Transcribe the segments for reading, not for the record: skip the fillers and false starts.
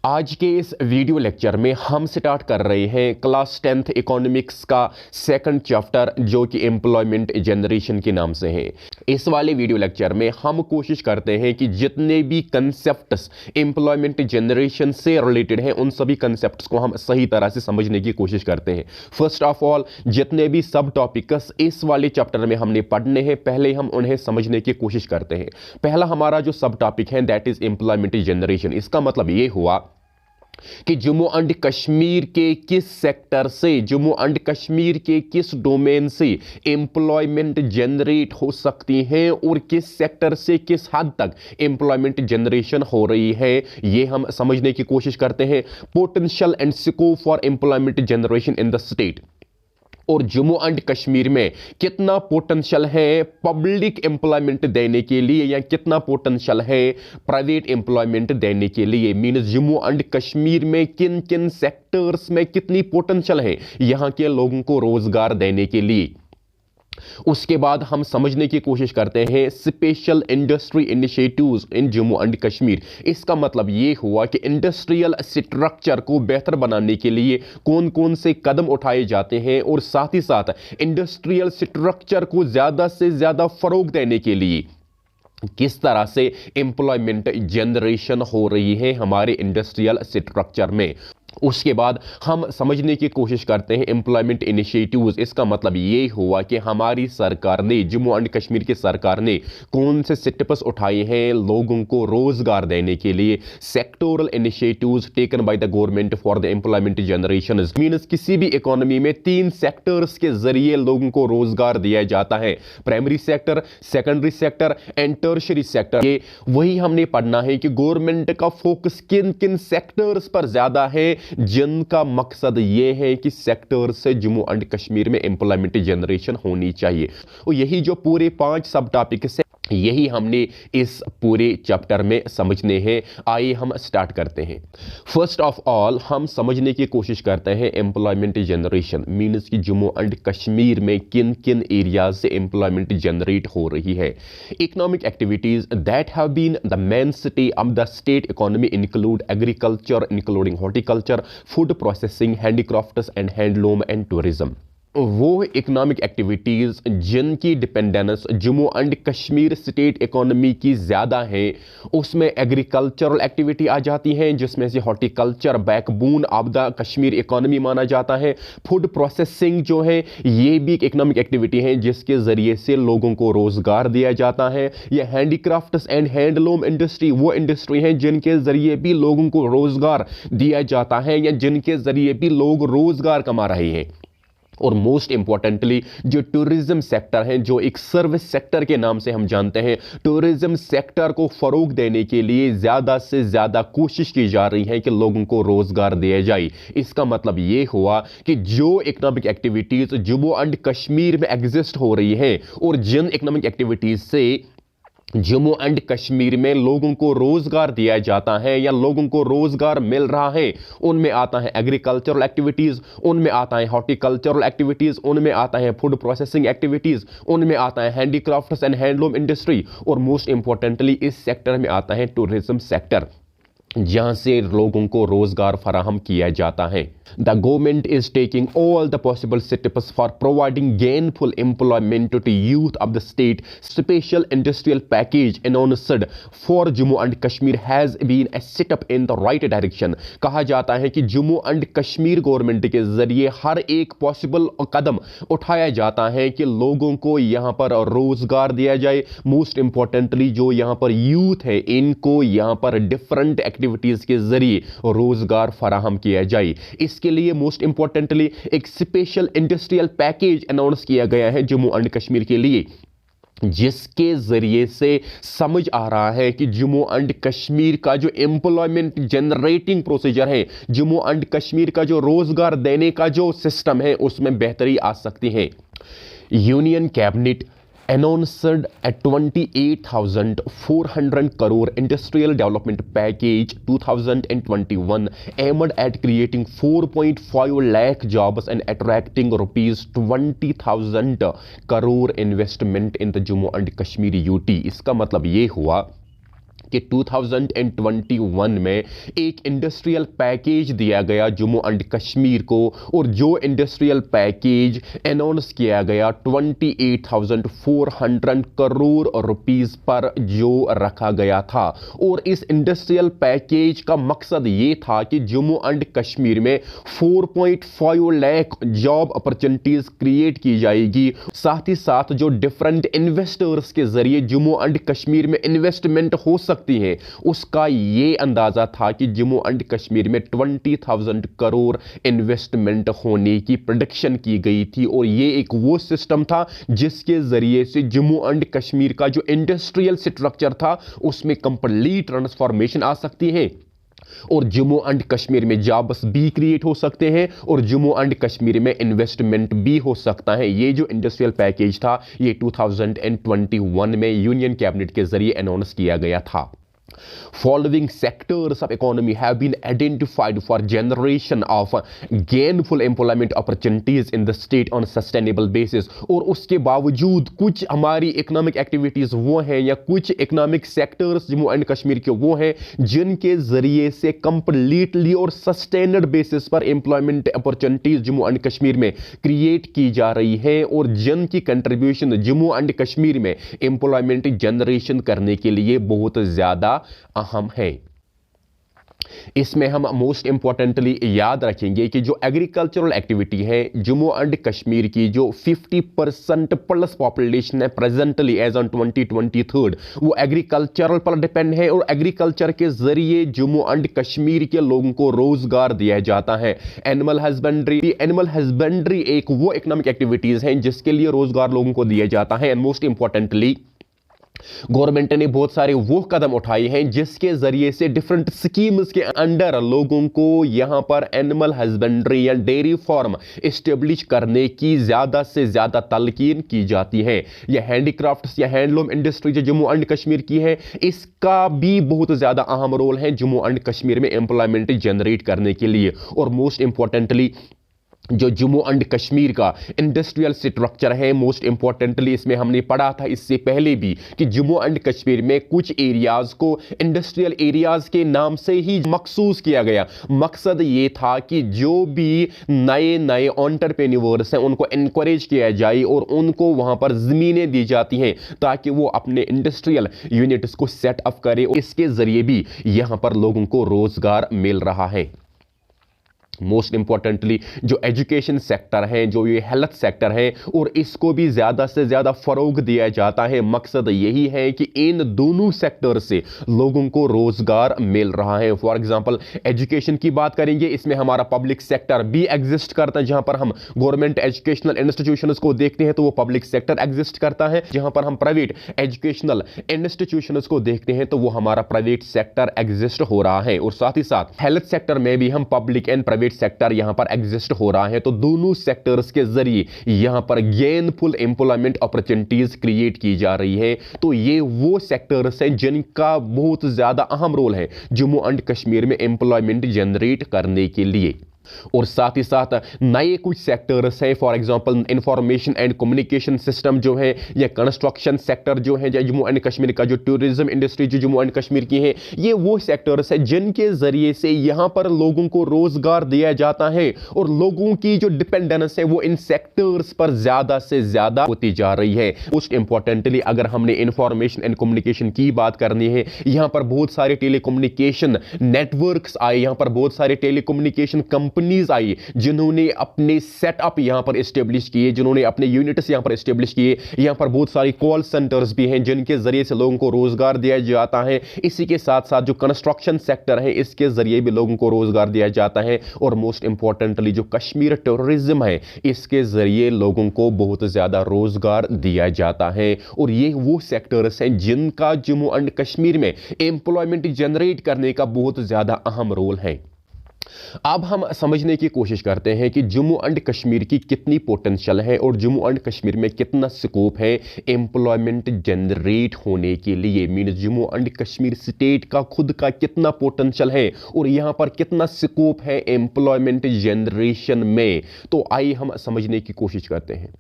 आज के इस वीडियो लेक्चर में हम स्टार्ट कर रहे हैं क्लास 10th इकोनॉमिक्स का सेकंड चैप्टर जो कि एम्प्लॉयमेंट जनरेशन के नाम से है। इस वाले वीडियो लेक्चर में हम कोशिश करते हैं कि जितने भी कंसेप्ट्स एम्प्लॉयमेंट जनरेशन से रिलेटेड हैं उन सभी कंसेप्ट्स को हम सही तरह से समझने की कोशिश करते हैं। फर्स्ट ऑफ ऑल जितने भी सब टॉपिक्स इस वाले चैप्टर में हमने पढ़ने हैं पहले हम उन्हें समझने की कोशिश करते हैं। पहला हमारा जो सब टॉपिक है दैट इज एम्प्लॉयमेंट जनरेशन। इसका मतलब ये हुआ कि जम्मू एंड कश्मीर के किस सेक्टर से, जम्मू एंड कश्मीर के किस डोमेन से एम्प्लॉयमेंट जनरेट हो सकती है और किस सेक्टर से किस हद तक एम्प्लॉयमेंट जनरेशन हो रही है, ये हम समझने की कोशिश करते हैं। Potential and scope for employment generation in the state, और जम्मू एंड कश्मीर में कितना पोटेंशियल है पब्लिक एम्प्लॉयमेंट देने के लिए या कितना पोटेंशियल है प्राइवेट एम्प्लॉयमेंट देने के लिए। मीन्स जम्मू एंड कश्मीर में किन किन सेक्टर्स में कितनी पोटेंशियल है यहां के लोगों को रोजगार देने के लिए। उसके बाद हम समझने की कोशिश करते हैं special industry initiatives in Jammu and Kashmir. इसका मतलब यह हुआ कि इंडस्ट्रियल स्ट्रक्चर को बेहतर बनाने के लिए कौन कौन से कदम उठाए जाते हैं और साथ ही साथ इंडस्ट्रियल स्ट्रक्चर को ज्यादा से ज्यादा फरोग देने के लिए किस तरह से एम्प्लॉयमेंट जनरेशन हो रही है हमारे इंडस्ट्रियल स्ट्रक्चर में। उसके बाद हम समझने की कोशिश करते हैं एम्प्लॉयमेंट इनिशिएटिव्स। इसका मतलब ये हुआ कि हमारी सरकार ने, जम्मू एंड कश्मीर की सरकार ने कौन से स्टेप्स उठाए हैं लोगों को रोजगार देने के लिए। Sectoral initiatives taken by the government for the employment generation means किसी भी इकोनॉमी में 3 सेक्टर्स के जरिए लोगों को रोजगार दिया जाता है, primary sector, secondary sector and tertiary sector. ये वही हमने पढ़ना है कि गवर्नमेंट का फोकस किन किन सेक्टर्स पर ज्यादा है जिनका मकसद यह है कि सेक्टर से जम्मू एंड कश्मीर में एम्प्लॉयमेंट जनरेशन होनी चाहिए। और यही जो पूरे 5 सब टॉपिक से यही हमने इस पूरे चैप्टर में समझने हैं। आइए हम स्टार्ट करते हैं। फर्स्ट ऑफ ऑल हम समझने की कोशिश करते हैं एम्प्लॉयमेंट जनरेशन मीन्स कि जम्मू एंड कश्मीर में किन किन एरियाज से एम्प्लॉयमेंट जनरेट हो रही है। Economic activities that have been the main city of the state economy include agriculture including horticulture, food processing, handicrafts and handloom and tourism. वो इकोनॉमिक एक्टिविटीज़ जिनकी dependence Jammu and Kashmir state economy की ज़्यादा है उसमें agricultural activity आ जाती हैं जिसमें से horticulture backbone of the Kashmir economy माना जाता है। फूड प्रोसेसिंग जो है ये भी एक इकोनॉमिक एक्टिविटी है जिसके ज़रिए से लोगों को रोज़गार दिया जाता है। ये हैंडीक्राफ्ट्स एंड हैंडलूम इंडस्ट्री वो इंडस्ट्री है जिनके ज़रिए भी लोगों को रोज़गार दिया जाता है या जिनके ज़रिए भी लोग रोज़गार कमा रहे हैं। और मोस्ट इंपॉर्टेंटली जो टूरिज्म सेक्टर है जो एक सर्विस सेक्टर के नाम से हम जानते हैं, टूरिज्म सेक्टर को फरोग देने के लिए ज़्यादा से ज़्यादा कोशिश की जा रही है कि लोगों को रोज़गार दिया जाए। इसका मतलब ये हुआ कि जो economic activities Jammu and Kashmir में एग्जिस्ट हो रही है और जिन इकोनॉमिक एक्टिविटीज़ से जम्मू एंड कश्मीर में लोगों को रोजगार दिया जाता है या लोगों को रोजगार मिल रहा है उनमें आता है एग्रीकल्चरल एक्टिविटीज, उनमें आता है हॉर्टिकल्चरल एक्टिविटीज, उनमें आता है फूड प्रोसेसिंग एक्टिविटीज, उनमें आता है हैंडीक्राफ्ट्स एंड हैंडलूम इंडस्ट्री और मोस्ट इंपॉर्टेंटली इस सेक्टर में आता है टूरिज्म सेक्टर जहां से लोगों को रोजगार फराहम किया जाता है। The government is taking all the possible steps for providing gainful employment to youth of the state. Special industrial package announced for Jammu and Kashmir has been a step in the right direction. कहा जाता है कि Jammu and Kashmir government के जरिए हर एक possible कदम उठाया जाता है कि लोगों को यहाँ पर रोजगार दिया जाए। मोस्ट इंपॉर्टेंटली जो यहाँ पर यूथ है इनको यहाँ पर डिफरेंट एक्टिविटीज के जरिए रोजगार फराहम किया जाए। इसके लिए मोस्ट इंपॉर्टेंटली एक स्पेशल इंडस्ट्रियल पैकेज अनाउंस किया गया है जम्मू एंड कश्मीर के लिए जिसके जरिए से समझ आ रहा है कि जम्मू एंड कश्मीर का जो एम्प्लॉयमेंट जनरेटिंग प्रोसीजर है, जम्मू एंड कश्मीर का जो रोजगार देने का जो सिस्टम है उसमें बेहतरी आ सकती है। Union cabinet announced a 28,400 crore industrial development package 2021 aimed at creating 4.5 lakh jobs and attracting rupees 20,000 crore investment in the Jammu and Kashmir UT। इसका मतलब ये हुआ कि 2021 में एक इंडस्ट्रियल पैकेज दिया गया जम्मू एंड कश्मीर को, और जो इंडस्ट्रियल पैकेज अनाउंस किया गया 28,400 करोड़ रुपीस पर जो रखा गया था। और इस इंडस्ट्रियल पैकेज का मकसद ये था कि जम्मू एंड कश्मीर में 4.5 लाख जॉब अपॉर्चुनिटीज क्रिएट की जाएगी। साथ ही साथ जो डिफरेंट इन्वेस्टर्स के जरिए जम्मू एंड कश्मीर में इन्वेस्टमेंट हो सकती है, उसका ये अंदाजा था कि जम्मू एंड कश्मीर में 20,000 करोड़ इन्वेस्टमेंट होने की प्रेडिक्शन की गई थी। और ये एक वो सिस्टम था जिसके जरिए से जम्मू एंड कश्मीर का जो इंडस्ट्रियल स्ट्रक्चर था उसमें कंप्लीट ट्रांसफॉर्मेशन आ सकती है, और जम्मू एंड कश्मीर में जॉब्स भी क्रिएट हो सकते हैं, और जम्मू एंड कश्मीर में इन्वेस्टमेंट भी हो सकता है। ये जो इंडस्ट्रियल पैकेज था ये 2021 में यूनियन कैबिनेट के जरिए अनाउंस किया गया था। Following sectors of economy have been identified for generation of gainful employment opportunities in the state on sustainable basis। और उसके बावजूद कुछ हमारी इकोनॉमिक एक्टिविटीज वो हैं या कुछ economic sectors Jammu and Kashmir के वो हैं जिनके जरिए से कंप्लीटली और सस्टेनेड बेसिस पर employment opportunities Jammu and Kashmir में क्रिएट की जा रही है, और जिनकी कंट्रीब्यूशन जम्मू एंड कश्मीर में एम्प्लॉयमेंट जनरेशन करने के लिए बहुत ज्यादा अहम है। इसमें हम मोस्ट इंपॉर्टेंटली याद रखेंगे कि जो एग्रीकल्चरल एक्टिविटी है जम्मू एंड कश्मीर की, जो 50% प्लस पॉपुलेशन है प्रेजेंटली एज ऑन 2023, वो एग्रीकल्चरल पर डिपेंड है, और एग्रीकल्चर के जरिए जम्मू एंड कश्मीर के लोगों को रोजगार दिया जाता है। एनिमल हस्बेंड्री एक वो इकोनॉमिक एक्टिविटीज हैं जिसके लिए रोजगार लोगों को दिया जाता है। एंड मोस्ट इंपॉर्टेंटली गवर्नमेंट ने बहुत सारे वो कदम उठाए हैं जिसके जरिए से डिफरेंट स्कीम्स के अंडर लोगों को यहां पर एनिमल हस्बेंड्री या डेयरी फार्म एस्टेब्लिश करने की ज्यादा से ज्यादा तलकीन की जाती है। यह हैंडीक्राफ्ट्स या हैंडलूम इंडस्ट्री जो जम्मू एंड कश्मीर की है, इसका भी बहुत ज्यादा अहम रोल है जम्मू एंड कश्मीर में एम्प्लॉयमेंट जनरेट करने के लिए। और मोस्ट इंपॉर्टेंटली जो जम्मू एंड कश्मीर का इंडस्ट्रियल स्ट्रक्चर है, मोस्ट इंपॉर्टेंटली इसमें हमने पढ़ा था इससे पहले भी कि जम्मू एंड कश्मीर में कुछ एरियाज को इंडस्ट्रियल एरियाज के नाम से ही मखसूस किया गया। मकसद ये था कि जो भी नए नए एंटरप्रेन्योर्स हैं उनको एनकरेज किया जाए और उनको वहां पर जमीनें दी जाती हैं ताकि वो अपने इंडस्ट्रियल यूनिट्स को सेटअप करें। इसके जरिए भी यहां पर लोगों को रोजगार मिल रहा है। मोस्ट इंपॉर्टेंटली जो एजुकेशन सेक्टर है, जो ये हेल्थ सेक्टर है, और इसको भी ज़्यादा से ज़्यादा फ़रोग दिया जाता है। मकसद यही है कि इन दोनों सेक्टर से लोगों को रोज़गार मिल रहा है। फॉर एग्जांपल एजुकेशन की बात करेंगे, इसमें हमारा पब्लिक सेक्टर भी एग्जिस्ट करता है। जहां पर हम गवर्नमेंट एजुकेशनल इंस्टीट्यूशंस को देखते हैं तो वो पब्लिक सेक्टर एग्जिस्ट करता है, जहां पर हम प्राइवेट एजुकेशनल इंस्टीट्यूशंस को देखते हैं तो वो हमारा प्राइवेट सेक्टर एग्जिस्ट हो रहा है। और साथ ही साथ हेल्थ सेक्टर में भी हम पब्लिक एंड प्राइवेट सेक्टर यहां पर एग्जिस्ट हो रहा है। तो दोनों सेक्टर्स के जरिए यहां पर गेनफुल एम्प्लॉयमेंट अपॉर्चुनिटीज क्रिएट की जा रही है। तो ये वो सेक्टर्स हैं जिनका बहुत ज्यादा अहम रोल है जम्मू एंड कश्मीर में एम्प्लॉयमेंट जनरेट करने के लिए। और साथ ही साथ नए कुछ सेक्टर्स हैं, for example information and communication system जो है, या कंस्ट्रक्शन सेक्टर जो है, जम्मू एंड कश्मीर का जो टूरिज्म इंडस्ट्री जो जम्मू एंड कश्मीर की है, ये वो सेक्टर्स है जिनके जरिए से यहां पर लोगों को रोजगार दिया जाता है और लोगों की जो डिपेंडेंस है वो इन सेक्टर्स पर ज्यादा से ज्यादा होती जा रही है। मोस्ट इंपॉर्टेंटली अगर हमने इंफॉर्मेशन एंड कम्युनिकेशन की बात करनी है, यहां पर बहुत सारे टेलीकम्युनिकेशन नेटवर्क्स आए, यहां पर बहुत सारे टेलीकम्युनिकेशन कंपनीज आई जिन्होंने अपने सेटअप यहां पर एस्टेब्लिश किए, जिन्होंने अपने यूनिट्स यहां पर एस्टेब्लिश किए। यहां पर बहुत सारी कॉल सेंटर्स भी हैं जिनके जरिए से लोगों को रोजगार दिया जाता है। इसी के साथ साथ जो कंस्ट्रक्शन सेक्टर है इसके जरिए भी लोगों को रोजगार दिया जाता है। और मोस्ट इंपॉर्टेंटली जो कश्मीर टूरिज्म है इसके जरिए लोगों को बहुत ज्यादा रोजगार दिया जाता है। और ये वो सेक्टर्स हैं जिनका जम्मू एंड कश्मीर में एम्प्लॉयमेंट जनरेट करने का बहुत ज्यादा अहम रोल है। अब हम समझने की कोशिश करते हैं कि जम्मू एंड कश्मीर की कितनी पोटेंशियल है और जम्मू एंड कश्मीर में कितना स्कोप है एम्प्लॉयमेंट जनरेट होने के लिए। Mean Jammu and Kashmir state का खुद का कितना पोटेंशियल है और यहां पर कितना स्कोप है एम्प्लॉयमेंट जनरेशन में। तो आइए हम समझने की कोशिश करते हैं।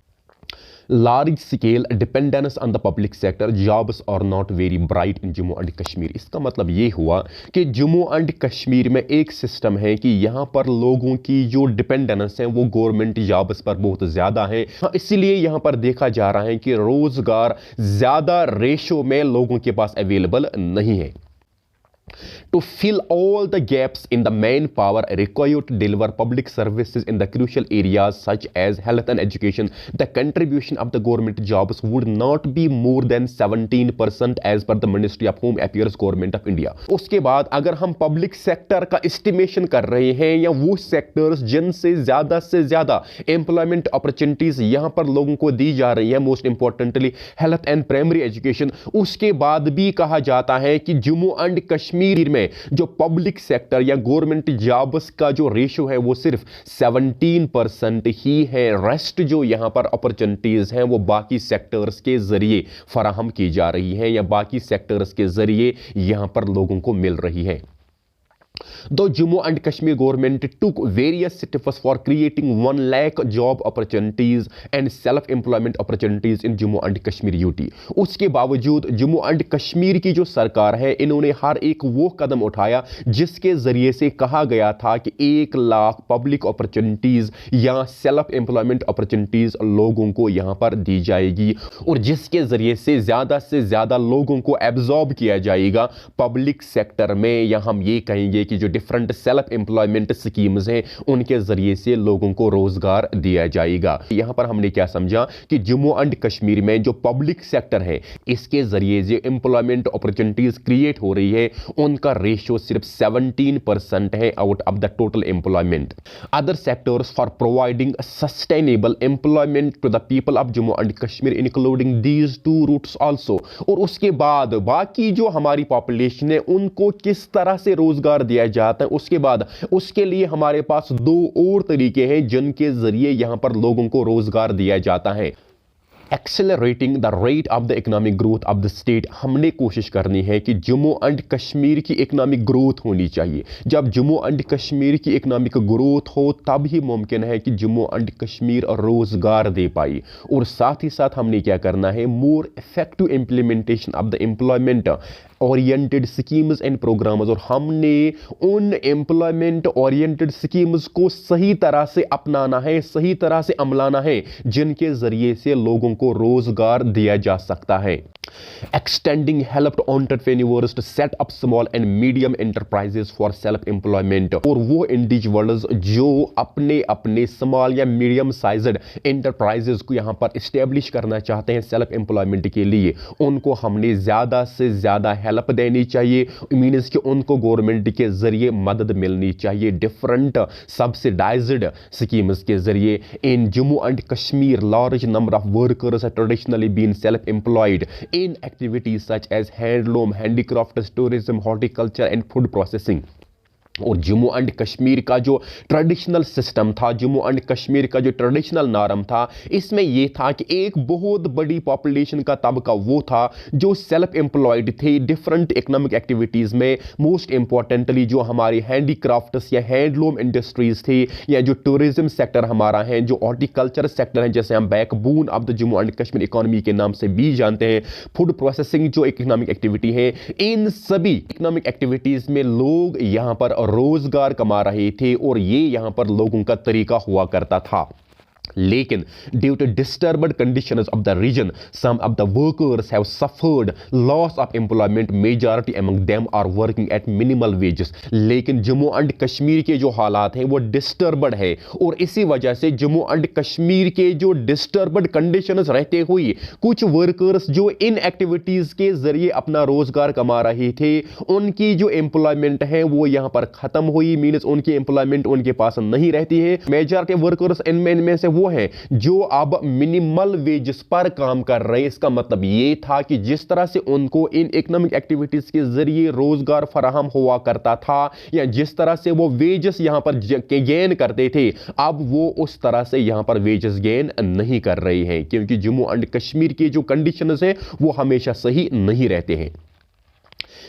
large scale dependence on the public sector, jobs are not very bright in Jammu and Kashmir. इसका मतलब ये हुआ कि जम्मू एंड कश्मीर में एक सिस्टम है कि यहाँ पर लोगों की जो डिपेंडेंस है वो गवर्नमेंट जॉब्स पर बहुत ज़्यादा है। इसीलिए यहाँ पर देखा जा रहा है कि रोज़गार ज़्यादा रेशो में लोगों के पास अवेलेबल नहीं है। To fill all the gaps in the manpower required to deliver public services in the crucial areas such as health and education, the contribution of the government jobs would not be more than 17% as per the Ministry of Home Affairs Government of India। उसके बाद अगर हम public sector का estimation कर रहे हैं या वो सेक्टर्स जिनसे ज़्यादा एम्प्लॉयमेंट अपॉर्चुनिटीज यहाँ पर लोगों को दी जा रही है, most importantly health and primary education, उसके बाद भी कहा जाता है कि जम्मू एंड कश्मीर में जो पब्लिक सेक्टर या गवर्नमेंट जॉब्स का जो रेशो है वो सिर्फ 17% ही है। रेस्ट जो यहां पर अपॉर्चुनिटीज हैं वो बाकी सेक्टर्स के जरिए फराहम की जा रही है या बाकी सेक्टर्स के जरिए यहां पर लोगों को मिल रही है। Though Jammu and Kashmir government took various steps for creating 1 lakh job opportunities and self-employment opportunities in Jammu and Kashmir UT, उसके बावजूद जम्मू एंड कश्मीर की जो सरकार है इन्होंने हर एक वो कदम उठाया जिसके जरिए से कहा गया था कि 1 लाख पब्लिक अपॉर्चुनिटीज या सेल्फ एम्प्लॉयमेंट अपॉर्चुनिटीज लोगों को यहां पर दी जाएगी और जिसके जरिए से ज़्यादा लोगों को एब्जॉर्ब किया जाएगा पब्लिक सेक्टर में, या हम ये कहेंगे कि जो डिफरेंट सेल्फ एम्प्लॉयमेंट स्कीम्स हैं उनके जरिए से लोगों को रोजगार दिया जाएगा। यहां पर हमने क्या समझा कि जम्मू एंड कश्मीर में जो पब्लिक सेक्टर है इसके जरिए जो एम्प्लॉयमेंट अपॉर्चुनिटीज क्रिएट हो रही है उनका रेशियो सिर्फ 17% है out of the total employment. Other sectors for providing sustainable employment to the people of Jammu and Kashmir including these 2 routes also, और उसके बाद बाकी जो हमारी पॉपुलेशन है उनको किस तरह से रोजगार दिया जाता है, उसके बाद उसके लिए हमारे पास 2 और तरीके हैं जिनके जरिए यहां पर लोगों को रोजगार दिया जाता है। Accelerating the rate of the economic growth of the state, हमने कोशिश करनी है कि जम्मू एंड कश्मीर की इकोनॉमिक ग्रोथ होनी चाहिए। जब जम्मू एंड कश्मीर की इकोनॉमिक ग्रोथ हो तब ही मुमकिन है कि जम्मू एंड कश्मीर रोजगार दे पाई। और साथ ही साथ हमने क्या करना है, more effective implementation of the employment oriented schemes and programmes, और हमने उन एम्प्लॉयमेंट ओरिएंटेड स्कीम्स को सही तरह से अपनाना है, सही तरह से अमलाना है जिनके जरिए से लोगों को रोजगार दिया जा सकता है। Extending help to entrepreneurs to set up small and medium enterprises for self employment, और वो इंडिविजुअल्स जो अपने अपने स्मॉल या मीडियम साइज्ड एंटरप्राइजेस को यहां पर इस्टेब्लिश करना चाहते हैं सेल्फ एम्प्लॉयमेंट के लिए, उनको हमने ज्यादा से ज्यादा हेल्प देनी चाहिए। मीन्स कि उनको गवर्नमेंट के जरिए मदद मिलनी चाहिए डिफरेंट सब्सिडाइज्ड स्कीम्स के जरिए। In Jammu and Kashmir large number of workers are traditionally been self employed in activities such as handloom, handicrafts, tourism, horticulture and food processing। और जम्मू एंड कश्मीर का जो ट्रेडिशनल सिस्टम था, जम्मू एंड कश्मीर का जो ट्रेडिशनल नॉर्म था, इसमें यह था कि एक बहुत बड़ी पॉपुलेशन का तबका वो था जो सेल्फ एम्प्लॉयड थे डिफरेंट इकोनॉमिक एक्टिविटीज़ में। मोस्ट इंपॉर्टेंटली जो हमारी हैंडीक्राफ्ट्स या हैंडलूम इंडस्ट्रीज थी, या जो टूरिज्म सेक्टर हमारा है, जो हॉर्टिकल्चर सेक्टर है जैसे हम backbone of the Jammu and Kashmir economy के नाम से भी जानते हैं, फूड प्रोसेसिंग जो इकोनॉमिक एक्टिविटी है, इन सभी इकोनॉमिक एक्टिविटीज़ में लोग यहाँ पर रोजगार कमा रहे थे और ये यहां पर लोगों का तरीका हुआ करता था। लेकिन due to disturbed conditions of the region some of the workers have suffered loss of employment, majority among them are working at minimal wages. लेकिन जम्मू एंड कश्मीर के जो हालात हैं वो डिस्टर्ब्ड है और इसी वजह से जम्मू एंड कश्मीर के जो डिस्टर्ब्ड कंडीशंस रहते हुए कुछ वर्कर्स जो इन एक्टिविटीज के जरिए अपना रोजगार कमा रहे थे उनकी जो एम्प्लॉयमेंट है वो यहां पर खत्म हुई। मीन्स उनकी एम्प्लॉयमेंट उनके पास नहीं रहती है। मेजॉरिटी वर्कर्स इनमें से वो है जो अब मिनिमल वेजेस पर काम कर रहे हैं। इसका मतलब यह था कि जिस तरह से उनको इन इकोनॉमिक एक्टिविटीज के जरिए रोजगार फराहम हुआ करता था या जिस तरह से वो वेजेस यहां पर गेन करते थे, अब वो उस तरह से यहां पर वेजेस गेन नहीं कर रहे हैं क्योंकि जम्मू एंड कश्मीर की जो कंडीशंस है वो हमेशा सही नहीं रहते हैं।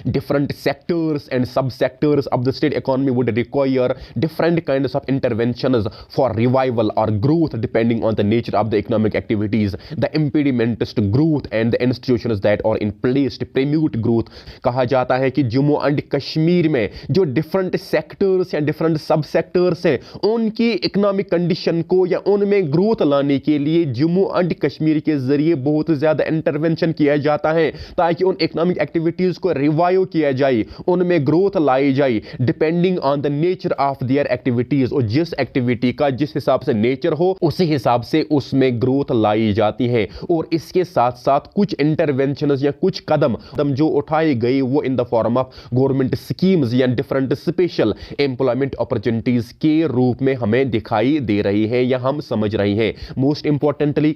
different sectors and subsectors of the state economy would require different kinds of interventions for revival or growth depending on the nature of the economic activities, the impediments to growth and the institutions that are in place to promote growth। कहा जाता है कि Jammu and Kashmir में जो different sectors या different सब sectors हैं उनकी इकोनॉमिक कंडीशन को या उनमें ग्रोथ लाने के लिए जम्मू एंड कश्मीर के जरिए बहुत ज़्यादा इंटरवेंशन किया जाता है ताकि उन इकोनॉमिक एक्टिविटीज़ को रिवाइव किया जाए, उनमें ग्रोथ लाई जाए depending on the nature of their activities. और जिस एक्टिविटी का जिस हिसाब से नेचर हो उसी हिसाब से उसमें ग्रोथ लाई जाती है। और इसके साथ साथ कुछ इंटरवेंशंस या कुछ कदम जो उठाए गए वो in the form of government schemes या डिफरेंट स्पेशल एम्प्लॉयमेंट अपॉर्चुनिटीज के रूप में हमें दिखाई दे रही है या हम समझ रहे हैं। मोस्ट इंपॉर्टेंटली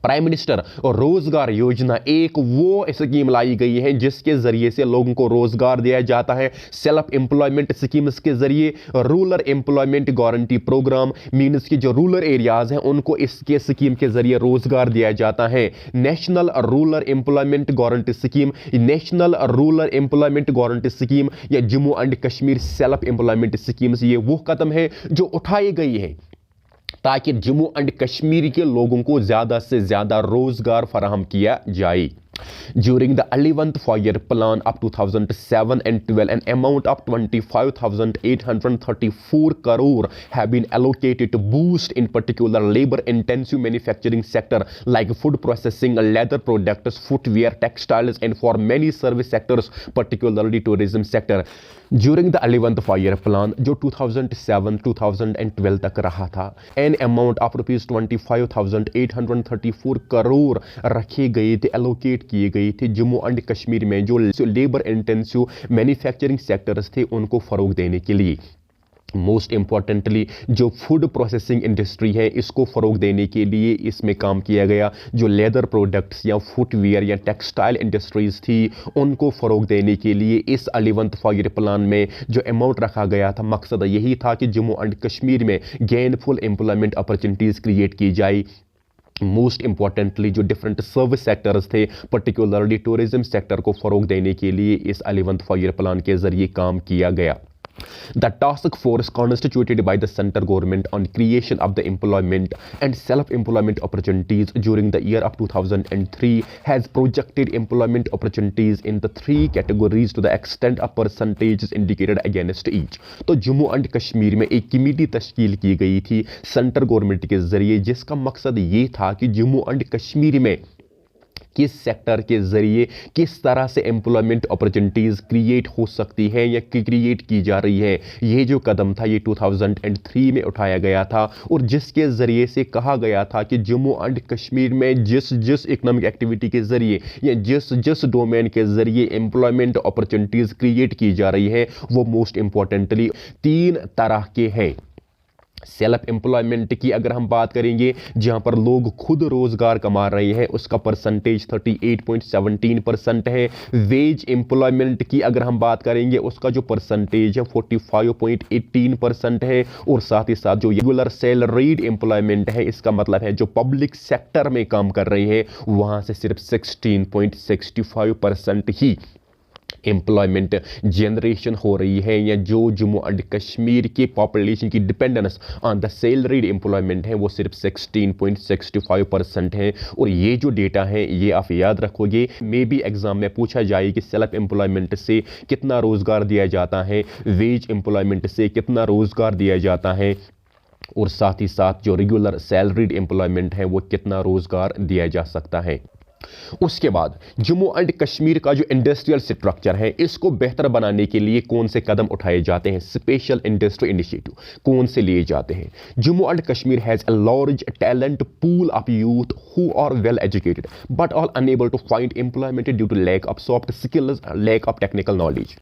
प्राइम मिनिस्टर और रोजगार योजना एक वो स्कीम लाई गई है जिसके जरिए से लोगों को रोजगार दिया जाता है। सेल्फ एम्प्लॉयमेंट स्कीम्स के जरिए rural employment guarantee programme means कि जो रूरल एरियाज हैं उनको इसके स्कीम के जरिए रोजगार दिया जाता है। National rural employment guarantee scheme, national rural employment guarantee scheme या Jammu and Kashmir self employment schemes, ये वो कदम है जो उठाई गई है ताकि जम्मू एंड कश्मीर के लोगों को ज़्यादा से ज़्यादा रोज़गार फराहम किया जाए। During the 11th 5-year plan of 2007 and 12, an amount of 25,834 crore have been allocated to boost in particular labor-intensive manufacturing sector like food processing, leather products, footwear, textiles, and for many service sectors, particularly tourism sector. During the 11th 5-year plan, जो 2007-2012 तक रहा था, an amount of ₹25,834 crore रखे गए थे, allocate किए गए थे जम्मू एंड कश्मीर में जो लेबर इंटेंसिव मैन्युफैक्चरिंग सेक्टर्स थे उनको फरोग देने के लिए। मोस्ट इंपॉर्टेंटली जो फूड प्रोसेसिंग इंडस्ट्री है इसको फ़रोग देने के लिए इसमें काम किया गया। जो लेदर प्रोडक्ट्स या फुटवेयर या टेक्सटाइल इंडस्ट्रीज़ थी उनको फ़रोग देने के लिए इस 11th 5-year प्लान में जो अमाउंट रखा गया था, मकसद यही था कि जम्मू एंड कश्मीर में गेनफुल एम्प्लॉयमेंट अपॉर्चुनिटीज़ क्रिएट की जाए। मोस्ट इंपॉर्टेंटली जो डिफरेंट सर्विस सेक्टर्स थे पर्टिकुलरली टूरिज्म सेक्टर को फ़रोग देने के लिए इस 11th 5-year प्लान के ज़रिए काम किया गया। The task force constituted by the central government on creation of the employment and self-employment opportunities during the year of 2003 has projected employment opportunities in the 3 categories to the extent of percentages indicated against each। तो Jammu and Kashmir में एक committee तश्कील की गई थी central government के जरिए जिसका मकसद ये था कि जम्मू एंड कश्मीर में किस सेक्टर के जरिए किस तरह से एम्प्लॉयमेंट अपॉर्चुनिटीज़ क्रिएट हो सकती है या क्रिएट की जा रही है। ये जो कदम था ये 2003 में उठाया गया था और जिसके ज़रिए से कहा गया था कि जम्मू एंड कश्मीर में जिस जिस इकोनॉमिक एक्टिविटी के ज़रिए या जिस जिस डोमेन के ज़रिए एम्प्लॉयमेंट अपॉर्चुनिटीज़ क्रिएट की जा रही है वो मोस्ट इंपॉर्टेंटली 3 तरह के हैं। सेल्फ एम्प्लॉयमेंट की अगर हम बात करेंगे जहां पर लोग खुद रोजगार कमा रहे हैं उसका परसेंटेज 38.17% है। वेज एम्प्लॉयमेंट की अगर हम बात करेंगे उसका जो परसेंटेज है 45.18% है। और साथ ही साथ जो रेगुलर सैलरीड एम्प्लॉयमेंट है इसका मतलब है जो पब्लिक सेक्टर में काम कर रहे हैं वहां से सिर्फ 16.65% ही एम्प्लॉयमेंट जनरेशन हो रही है या जो जम्मू एंड कश्मीर की पॉपुलेशन की dependence on the salaried employment है वो सिर्फ 16.65% है। और ये जो डेटा है ये आप याद रखोगे, मे बी एग्जाम में पूछा जाए कि सेल्फ एम्प्लॉयमेंट से कितना रोज़गार दिया जाता है, वेज एम्प्लॉयमेंट से कितना रोज़गार दिया जाता है और साथ ही साथ जो रेगुलर सैलरीड एम्प्लॉयमेंट है वो कितना रोज़गार दिया जा सकता है। उसके बाद जम्मू एंड कश्मीर का जो इंडस्ट्रियल स्ट्रक्चर है इसको बेहतर बनाने के लिए कौन से कदम उठाए जाते हैं, स्पेशल इंडस्ट्री इनिशिएटिव कौन से लिए जाते हैं। Jammu and Kashmir has a large talent pool of youth who are well educated but are unable to find employment due to lack of soft skills, lack of technical knowledge.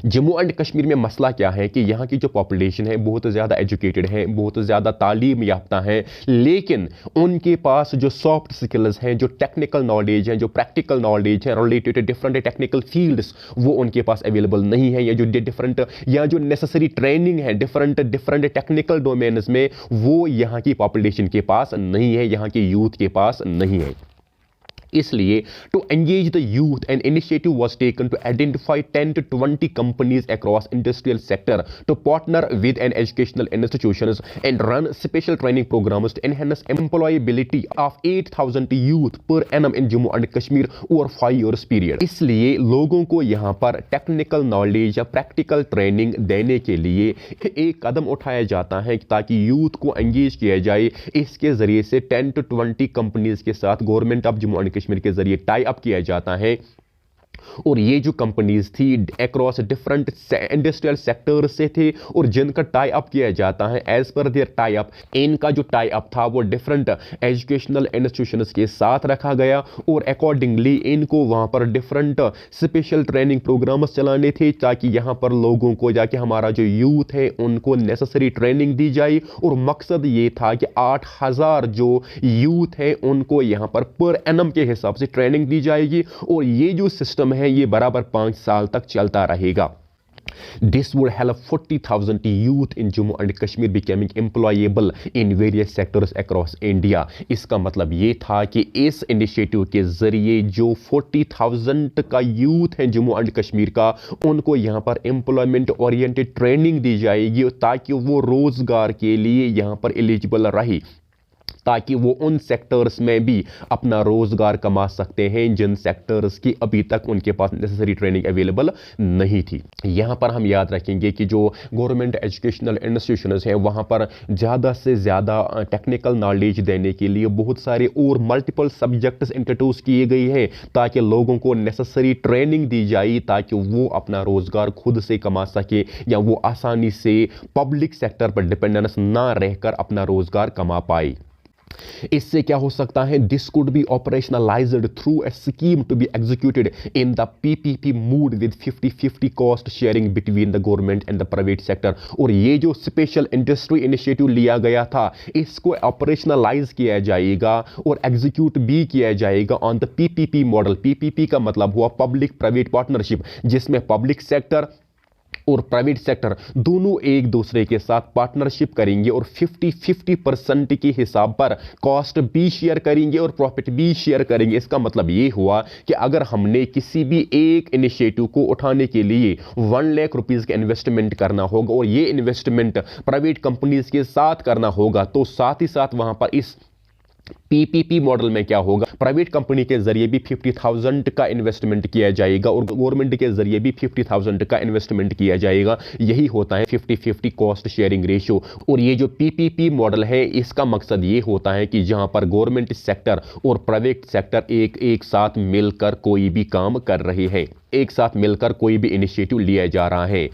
Jammu and Kashmir में मसला क्या है कि यहाँ की जो पॉपुलेशन है बहुत ज़्यादा एजुकेटेड है, बहुत ज़्यादा तालीम याफ्ता है, लेकिन उनके पास जो सॉफ्ट स्किल्स हैं, जो टेक्निकल नॉलेज है, जो प्रैक्टिकल नॉलेज है related to different technical fields वो उनके पास अवेलेबल नहीं है। या जो डिफरेंट या जो नेसेसरी ट्रेनिंग है डिफरेंट टेक्निकल डोमेन्स में वो यहाँ की पॉपुलेशन के पास नहीं है, यहाँ के यूथ के पास नहीं है। इसलिए to engage the youth, an initiative was taken to identify 10 to 20 companies across industrial sector to partner with an educational institutions and run special training programs to enhance employability of 8,000 youth per annum in Jammu and Kashmir over 5 years period। इसलिए लोगों को यहाँ पर technical knowledge या practical training देने के लिए एक कदम उठाया जाता है ताकि यूथ को एंगेज किया जाए। इसके जरिए से 10 to 20 कंपनीज के साथ government of Jammu and Kashmir के जरिए टाई अप किया जाता है और ये जो कंपनीज थी अक्रॉस डिफरेंट इंडस्ट्रियल सेक्टर से थे और जिनका टाई अप किया जाता है as per there tie up. इनका जो टाई अप था वो डिफरेंट एजुकेशनल इंस्टीट्यूशंस के साथ रखा गया और अकॉर्डिंगली इनको वहां पर डिफरेंट स्पेशल ट्रेनिंग प्रोग्राम्स चलाने थे ताकि यहां पर लोगों को जाके हमारा जो यूथ है उनको नेसेसरी ट्रेनिंग दी जाए। और मकसद ये था कि 8,000 जो यूथ है उनको यहां पर एनम के हिसाब से ट्रेनिंग दी जाएगी और ये जो सिस्टम है ये बराबर 5 साल तक चलता रहेगा। This would help 40,000 youth in Jammu and Kashmir becoming employable in various sectors across India। इसका मतलब ये था कि इस इनिशिएटिव के जरिए जो 40,000 का यूथ है जम्मू एंड कश्मीर का उनको यहाँ पर एम्प्लॉयमेंट ओरिएंटेड ट्रेनिंग दी जाएगी ताकि वो रोजगार के लिए यहाँ पर एलिजिबल रहे, ताकि वो उन सेक्टर्स में भी अपना रोजगार कमा सकते हैं जिन सेक्टर्स की अभी तक उनके पास नेसेसरी ट्रेनिंग अवेलेबल नहीं थी। यहाँ पर हम याद रखेंगे कि जो गवर्नमेंट एजुकेशनल इंस्टीट्यूशंस हैं वहाँ पर ज़्यादा से ज़्यादा टेक्निकल नॉलेज देने के लिए बहुत सारे और मल्टीपल सब्जेक्ट्स इंट्रोड्यूस किए गए हैं ताकि लोगों को नेसेसरी ट्रेनिंग दी जाए ताकि वो अपना रोजगार खुद से कमा सके या वो आसानी से पब्लिक सेक्टर पर डिपेंडेंस ना रहकर अपना रोजगार कमा पाए। इससे क्या हो सकता है, this could be operationalised through a scheme to be executed in the PPP mode with 50-50 cost sharing between the government and the private sector. और ये जो स्पेशल इंडस्ट्री इनिशिएटिव लिया गया था इसको ऑपरेशनलाइज किया जाएगा और एग्जीक्यूट भी किया जाएगा on the PPP model. PPP का मतलब हुआ पब्लिक प्राइवेट पार्टनरशिप, जिसमें पब्लिक सेक्टर और प्राइवेट सेक्टर दोनों एक दूसरे के साथ पार्टनरशिप करेंगे और 50-50% के हिसाब पर कॉस्ट भी शेयर करेंगे और प्रॉफिट भी शेयर करेंगे। इसका मतलब ये हुआ कि अगर हमने किसी भी एक इनिशिएटिव को उठाने के लिए 1 लाख रुपीस का इन्वेस्टमेंट करना होगा और ये इन्वेस्टमेंट प्राइवेट कंपनीज के साथ करना होगा तो साथ ही साथ वहां पर इस पीपीपी मॉडल में क्या होगा, प्राइवेट कंपनी के जरिए भी 50,000 का इन्वेस्टमेंट किया जाएगा और गवर्नमेंट के जरिए भी 50,000 का इन्वेस्टमेंट किया जाएगा। यही होता है 50-50 कॉस्ट शेयरिंग रेशियो। और ये जो पीपीपी मॉडल है इसका मकसद ये होता है कि जहां पर गवर्नमेंट सेक्टर और प्राइवेट सेक्टर एक साथ मिलकर कोई भी काम कर रहे हैं, एक साथ मिलकर कोई भी इनिशिएटिव लिया जा रहा है।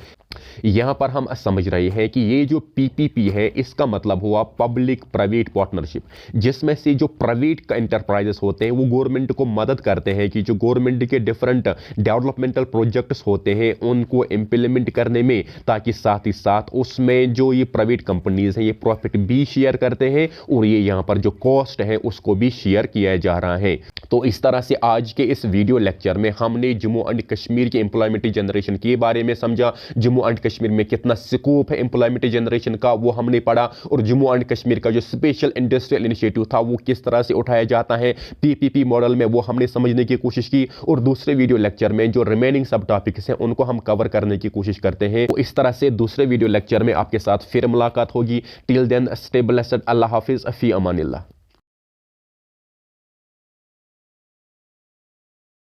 यहां पर हम समझ रहे हैं कि ये जो पीपीपी है इसका मतलब हुआ पब्लिक प्राइवेट पार्टनरशिप, जिसमें से जो प्राइवेट का इंटरप्राइजेस होते हैं वो गवर्नमेंट को मदद करते हैं कि जो गवर्नमेंट के डिफरेंट डेवलपमेंटल प्रोजेक्ट्स होते हैं उनको इंप्लीमेंट करने में, ताकि साथ ही साथ उसमें जो ये प्राइवेट कंपनीज हैं ये प्रॉफिट भी शेयर करते हैं और ये यहाँ पर जो कॉस्ट है उसको भी शेयर किया जा रहा है। तो इस तरह से आज के इस वीडियो लेक्चर में हमने जम्मू एंड कश्मीर के एम्प्लॉयमेंट जनरेशन के बारे में समझा, जम्मू एंड कश्मीर में कितना स्कोप है एम्प्लॉयमेंट जनरेशन का वो हमने पढ़ा, और जम्मू एंड कश्मीर का जो स्पेशल इंडस्ट्रियल इनिशिएटिव था वो किस तरह से उठाया जाता है पीपीपी मॉडल में वो हमने समझने की कोशिश की। और दूसरे वीडियो लेक्चर में जो रिमेनिंग सब टॉपिक्स हैं उनको हम कवर करने की कोशिश करते हैं। तो इस तरह से दूसरे वीडियो लेक्चर में आपके साथ फिर मुलाकात होगी। Till then stay blessed. अल्लाह हाफिज, फी अमानिल्लाह।